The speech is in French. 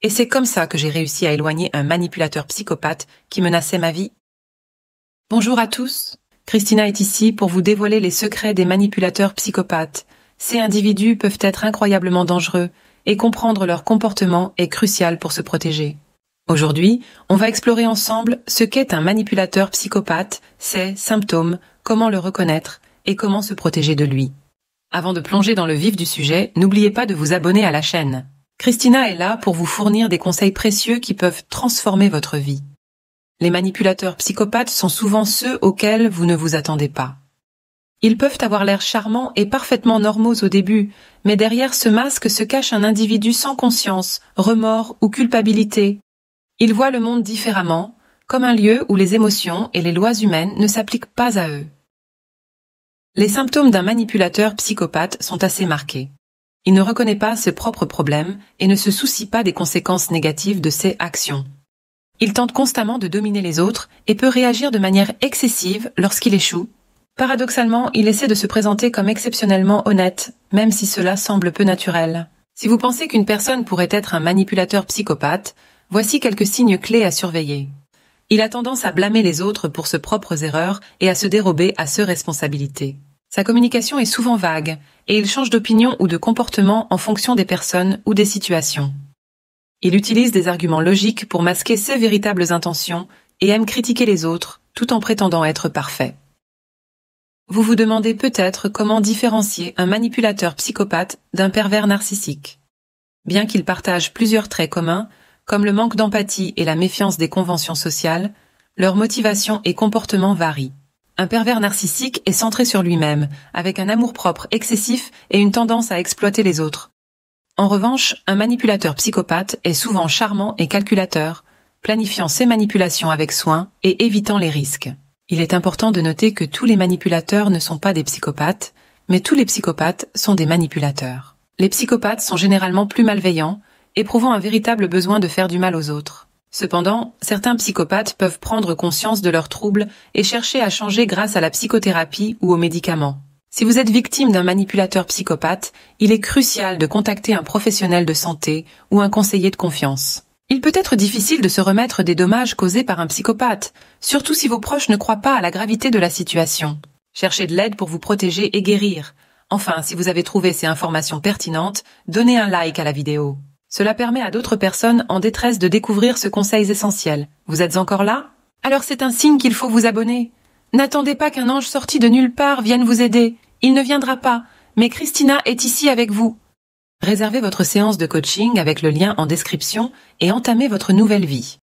Et c'est comme ça que j'ai réussi à éloigner un manipulateur psychopathe qui menaçait ma vie. Bonjour à tous, Christina est ici pour vous dévoiler les secrets des manipulateurs psychopathes. Ces individus peuvent être incroyablement dangereux et comprendre leur comportement est crucial pour se protéger. Aujourd'hui, on va explorer ensemble ce qu'est un manipulateur psychopathe, ses symptômes, comment le reconnaître et comment se protéger de lui. Avant de plonger dans le vif du sujet, n'oubliez pas de vous abonner à la chaîne. Christina est là pour vous fournir des conseils précieux qui peuvent transformer votre vie. Les manipulateurs psychopathes sont souvent ceux auxquels vous ne vous attendez pas. Ils peuvent avoir l'air charmants et parfaitement normaux au début, mais derrière ce masque se cache un individu sans conscience, remords ou culpabilité. Ils voient le monde différemment, comme un lieu où les émotions et les lois humaines ne s'appliquent pas à eux. Les symptômes d'un manipulateur psychopathe sont assez marqués. Il ne reconnaît pas ses propres problèmes et ne se soucie pas des conséquences négatives de ses actions. Il tente constamment de dominer les autres et peut réagir de manière excessive lorsqu'il échoue. Paradoxalement, il essaie de se présenter comme exceptionnellement honnête, même si cela semble peu naturel. Si vous pensez qu'une personne pourrait être un manipulateur psychopathe, voici quelques signes clés à surveiller. Il a tendance à blâmer les autres pour ses propres erreurs et à se dérober à ses responsabilités. Sa communication est souvent vague, et il change d'opinion ou de comportement en fonction des personnes ou des situations. Il utilise des arguments logiques pour masquer ses véritables intentions et aime critiquer les autres, tout en prétendant être parfait. Vous vous demandez peut-être comment différencier un manipulateur psychopathe d'un pervers narcissique. Bien qu'ils partagent plusieurs traits communs, comme le manque d'empathie et la méfiance des conventions sociales, leurs motivations et comportements varient. Un pervers narcissique est centré sur lui-même, avec un amour-propre excessif et une tendance à exploiter les autres. En revanche, un manipulateur psychopathe est souvent charmant et calculateur, planifiant ses manipulations avec soin et évitant les risques. Il est important de noter que tous les manipulateurs ne sont pas des psychopathes, mais tous les psychopathes sont des manipulateurs. Les psychopathes sont généralement plus malveillants, éprouvant un véritable besoin de faire du mal aux autres. Cependant, certains psychopathes peuvent prendre conscience de leurs troubles et chercher à changer grâce à la psychothérapie ou aux médicaments. Si vous êtes victime d'un manipulateur psychopathe, il est crucial de contacter un professionnel de santé ou un conseiller de confiance. Il peut être difficile de se remettre des dommages causés par un psychopathe, surtout si vos proches ne croient pas à la gravité de la situation. Cherchez de l'aide pour vous protéger et guérir. Enfin, si vous avez trouvé ces informations pertinentes, donnez un like à la vidéo. Cela permet à d'autres personnes en détresse de découvrir ce conseil essentiel. Vous êtes encore là? Alors c'est un signe qu'il faut vous abonner. N'attendez pas qu'un ange sorti de nulle part vienne vous aider. Il ne viendra pas, mais Christina est ici avec vous. Réservez votre séance de coaching avec le lien en description et entamez votre nouvelle vie.